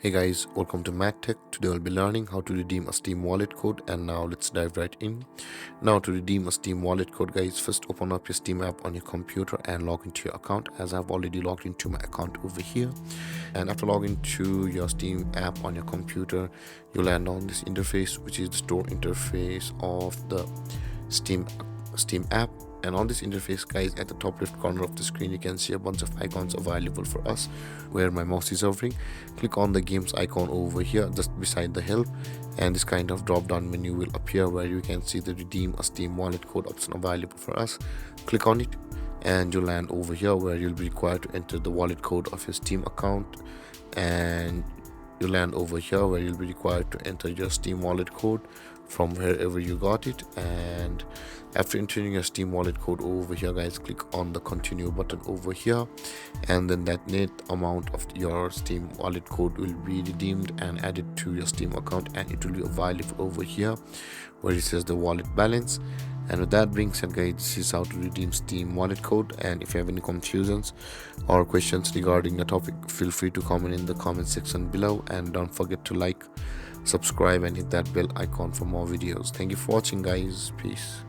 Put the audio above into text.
Hey guys, welcome to MadTech. Today I'll be learning how to redeem a Steam wallet code, and now let's dive right in. Now to redeem a Steam wallet code, guys, first open up your Steam app on your computer and log into your account, as I've already logged into my account over here. And after logging to your Steam app on your computer, you land on this interface, which is the store interface of the Steam app. And on this interface, guys, at the top left corner of the screen, you can see a bunch of icons available for us. Where my mouse is hovering, click on the games icon over here just beside the help, and this kind of drop down menu will appear where you can see the redeem a Steam wallet code option available for us. Click on it and you'll land over here where you'll be required to enter the wallet code of your Steam account, and you land over here where you'll be required to enter your Steam wallet code from wherever you got it. And after entering your Steam wallet code over here, guys, click on the continue button over here, and then that net amount of your Steam wallet code will be redeemed and added to your Steam account, and it will be available over here where it says the wallet balance. And with that being said, guys, this is how to redeem Steam wallet code. And if you have any confusions or questions regarding the topic, feel free to comment in the comment section below, and don't forget to like, subscribe and hit that bell icon for more videos. Thank you for watching, guys. Peace.